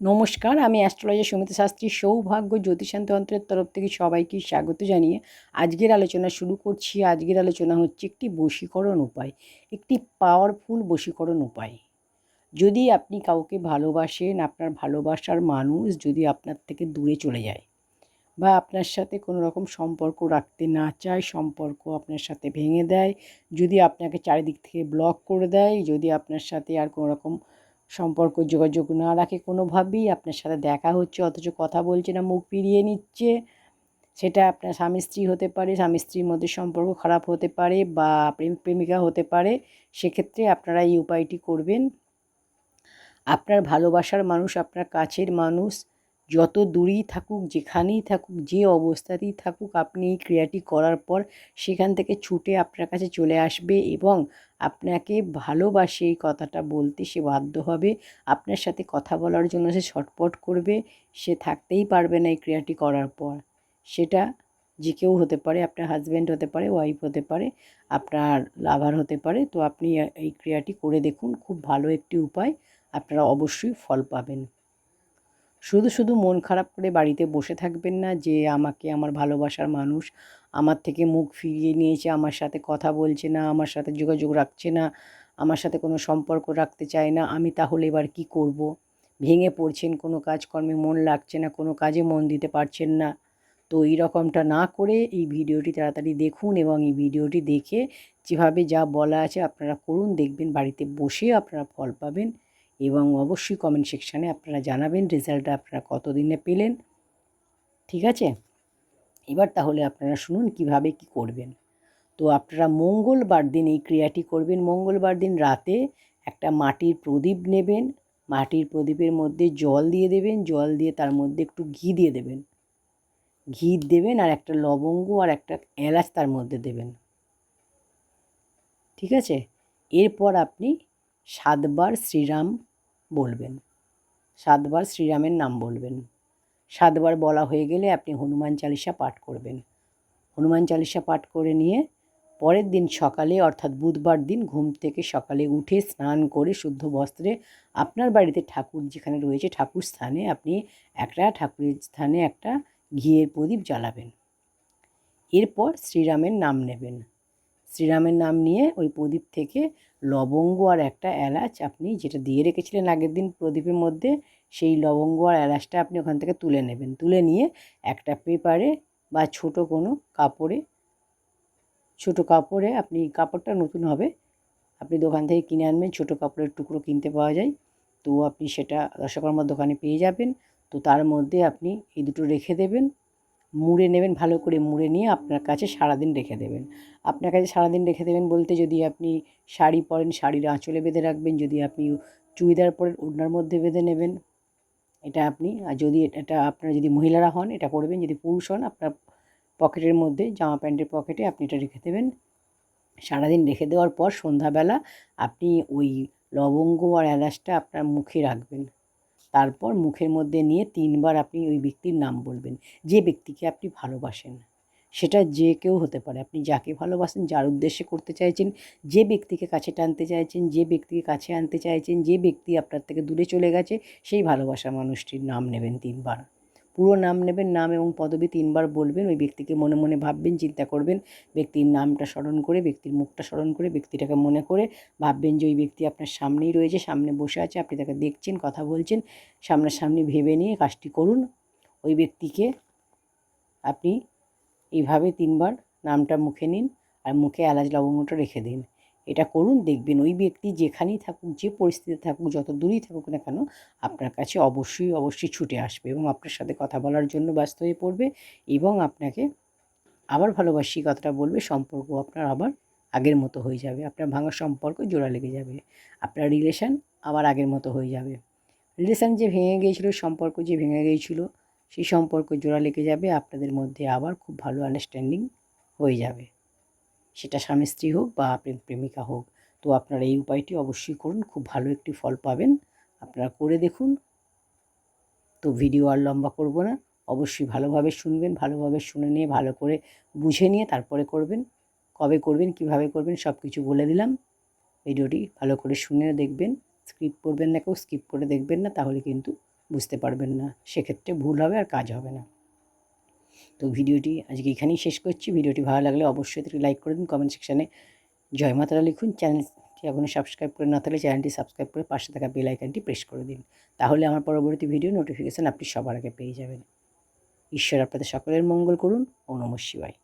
নমস্কার, আমি অ্যাস্ট্রোলজার সুমিতা শাস্ত্রী। সৌভাগ্য জ্যোতিষতন্ত্রের তরফ থেকে সবাইকে স্বাগত জানিয়ে আজকের আলোচনা শুরু করছি। আজকের আলোচনা হচ্ছে একটি বশীকরণ উপায়, একটি পাওয়ারফুল বশীকরণ উপায়। যদি আপনি কাউকে ভালোবাসেন, আপনার ভালোবাসার মানুষ যদি আপনার থেকে দূরে চলে যায় বা আপনার সাথে কোনো রকম সম্পর্ক রাখতে না চায়, সম্পর্ক আপনার সাথে ভেঙে দেয়, যদি আপনাকে চারিদিক থেকে ব্লক করে দেয়, যদি আপনার সাথে আর কোনো রকম সম্পর্ক যোগাযোগ না রাখে, কোনোভাবেই আপনার সাথে দেখা হচ্ছে অথচ কথা বলছে না, মুখ ফিরিয়ে নিচ্ছে, সেটা আপনার স্বামী স্ত্রী হতে পারে, স্বামী স্ত্রীর মধ্যে সম্পর্ক খারাপ হতে পারে বা প্রেমিক প্রেমিকা হতে পারে। সেক্ষেত্রে আপনারা এই উপায়টি করবেন। আপনার ভালোবাসার মানুষ, আপনার কাছের মানুষ যত দূরেই থাকুক, যেখানেই থাকুক, যে অবস্থাতেই থাকুক, আপনি এই ক্রিয়াটি করার পর সেখান থেকে ছুটে আপনার কাছে চলে আসবে এবং আপনাকে ভালোবাসে এই কথাটা বলতে সে বাধ্য হবে। আপনার সাথে কথা বলার জন্য সে ছটপট করবে, সে থাকতেই পারবে না এই ক্রিয়াটি করার পর। সেটা যে কেউ হতে পারে, আপনার হাজব্যান্ড হতে পারে, ওয়াইফ হতে পারে, আপনার লাভার হতে পারে। তো আপনি এই ক্রিয়াটি করে দেখুন, খুব ভালো একটি উপায়, আপনারা অবশ্যই ফল পাবেন। শুধু শুধু মন খারাপ করে বাড়িতে বসে থাকবেন না যে আমাকে আমার ভালোবাসার মানুষ আমার থেকে মুখ ফিরিয়ে নিয়েছে, আমার সাথে কথা বলছে না, আমার সাথে যোগাযোগ রাখছে না, আমার সাথে কোনো সম্পর্ক রাখতে চায় না, আমি তাহলে এবার কি করব। ভেঙে পড়ছেন, কোনো কাজকর্মে মন লাগছে না, কোনো কাজে মন দিতে পারছেন না। তো এই রকমটা না করে এই ভিডিওটি তাড়াতাড়ি দেখুন এবং এই ভিডিওটি দেখে যেভাবে যা বলা আছে আপনারা করুন, দেখবেন বাড়িতে বসে আপনারা ফল পাবেন। এবং অবশ্যই কমেন্ট সেকশানে আপনারা জানাবেন রেজাল্টটা আপনারা কতদিনে পেলেন। ঠিক আছে, এবার তাহলে আপনারা শুনুন কিভাবে কি করবেন। তো আপনারা মঙ্গলবার দিন এই ক্রিয়াটি করবেন। মঙ্গলবার দিন রাতে একটা মাটির প্রদীপ নেবেন, মাটির প্রদীপের মধ্যে জল দিয়ে দেবেন, জল দিয়ে তার মধ্যে একটু ঘি দিয়ে দেবেন, ঘি দেবেন আর একটা লবঙ্গ আর একটা এলাচ তার মধ্যে দেবেন। ঠিক আছে, এরপর আপনি 7বার শ্রীরাম বলবেন, 7বার শ্রীরামের নাম বলবেন। 7বার বলা হয়ে গেলে আপনি হনুমান চালিসা পাঠ করবেন। হনুমান চালিসা পাঠ করে নিয়ে পরের দিন সকালে অর্থাৎ বুধবার দিন ঘুম থেকে সকালে উঠে স্নান করে শুদ্ধ বস্ত্রে আপনার বাড়িতে ঠাকুর যেখানে রয়েছে ঠাকুর স্থানে আপনি একটা ঠাকুরের স্থানে একটা ঘিয়ের প্রদীপ জ্বালাবেন। এরপর শ্রীরামের নাম নেবেন। শ্রীরামের নাম নিয়ে ওই প্রদীপ থেকে লবঙ্গ আর একটা এলাচ আপনি যেটা দিয়ে রেখেছিলেন আগের দিন প্রদীপের মধ্যে, সেই লবঙ্গ আর এলাচটা আপনি ওখান থেকে তুলে নেবেন। তুলে নিয়ে একটা পেপারে বা ছোটো কোনো কাপড়ে, ছোটো কাপড়ে আপনি, কাপড়টা নতুন হবে, আপনি দোকান থেকে কিনে আনবেন, ছোটো কাপড়ের টুকরো কিনতে পাওয়া যায়, তো আপনি সেটা দশকর্মার দোকানে পেয়ে যাবেন। তো তার মধ্যে আপনি এই দুটো রেখে দেবেন, মুড়ে নেবেন, ভালো করে মুড়ে নিয়ে আপনার কাছে সারাদিন রেখে দেবেন। আপনার কাছে সারাদিন রেখে দেবেন বলতে, যদি আপনি শাড়ি পরেন শাড়ির আঁচলে বেঁধে রাখবেন, যদি আপনি চুড়িদার পরেন ওড়নার মধ্যে বেঁধে নেবেন, এটা আপনি। আর যদি এটা আপনারা যদি মহিলারা হন এটা করবেন, যদি পুরুষ হন আপনার পকেটের মধ্যে, জামা প্যান্টের পকেটে আপনি এটা রেখে দেবেন। সারাদিন রেখে দেওয়ার পর সন্ধ্যাবেলা আপনি ওই লবঙ্গ আর এলাচটা আপনার মুখে রাখবেন। তারপর মুখের মধ্যে নিয়ে 3বার আপনি ওই ব্যক্তির নাম বলবেন, যে ব্যক্তিকে আপনি ভালোবাসেন। সেটা যে কেউ হতে পারে, আপনি যাকে ভালোবাসেন, যার উদ্দেশ্যে করতে চাইছেন, যে ব্যক্তিকে কাছে টানতে চাইছেন, যে ব্যক্তিকে কাছে আনতে চাইছেন, যে ব্যক্তি আপনার থেকে দূরে চলে গেছে, সেই ভালোবাসা মানুষটির নাম নেবেন 3বার। পুরো নাম নেবেন, নাম এবং পদবি 3বার বলবেন। ওই ব্যক্তিকে মনে মনে ভাববেন, চিন্তা করবেন, ব্যক্তির নামটা স্মরণ করে, ব্যক্তির মুখটা স্মরণ করে, ব্যক্তিটাকে মনে করে ভাববেন যে ওই ব্যক্তি আপনার সামনেই রয়েছে, সামনে বসে আছে, আপনি তাকে দেখছেন, কথা বলছেন। সামনাসামনি ভেবে নিয়ে কাজটি করুন। ওই ব্যক্তিকে আপনি এইভাবে 3বার নামটা মুখে নিন আর মুখে এলাচ লবঙ্গটা রেখে দিন। এটা করুন, দেখবেন ওই ব্যক্তি যেখানেই থাকুক, যে পরিস্থিতিতে থাকুক, যত দূরেই থাকুক না কেন, আপনার কাছে অবশ্যই অবশ্যই ছুটে আসবে এবং আপনার সাথে কথা বলার জন্য ব্যস্ত হয়ে পড়বে এবং আপনাকে আবার ভালোবাসি কথাটা বলবে। সম্পর্ক আপনার আবার আগের মতো হয়ে যাবে, আপনার ভাঙা সম্পর্ক জোড়া লেগে যাবে, আপনার রিলেশান আবার আগের মতো হয়ে যাবে। রিলেশান যে ভেঙে গিয়েছিলো, সম্পর্ক যে ভেঙে গিয়েছিলো, সেই সম্পর্ক জোড়া লেগে যাবে, আপনাদের মধ্যে আবার খুব ভালো আন্ডারস্ট্যান্ডিং হয়ে যাবে, সেটা স্বামী স্ত্রী হোক বা প্রেম প্রেমিকা হোক। তো আপনারা এই উপায়টি অবশ্যই করুন, খুব ভালো একটি ফল পাবেন, আপনারা করে দেখুন। তো ভিডিও আর লম্বা করব না, অবশ্যই ভালোভাবে শুনবেন, ভালোভাবে শুনে নিয়ে ভালো করে বুঝে নিয়ে তারপরে করবেন। কবে করবেন, কিভাবে করবেন সব কিছু বলে দিলাম। ভিডিওটি ভালো করে শুনে দেখবেন, স্কিপ করবেন না, কেউ স্কিপ করে দেখবেন না, তাহলে কিন্তু বুঝতে পারবেন না, সেক্ষেত্রে ভুল হবে আর কাজ হবে না। তো ভিডিওটি আজকে এখানেই শেষ করছি। ভিডিওটি ভালো লাগলে অবশ্যই একটি লাইক করে দিন, কমেন্ট সেকশানে জয় মা তারা লিখুন। চ্যানেলটি এখনও সাবস্ক্রাইব করে না থাকলে চ্যানেলটি সাবস্ক্রাইব করে পাশে থাকা বেল আইকনটি প্রেস করে দিন, তাহলে আমার পরবর্তী ভিডিও নোটিফিকেশান আপনি সবার আগে পেয়ে যাবেন। ঈশ্বর আপনাদের সকলের মঙ্গল করুন। ও নমঃ শিবায়।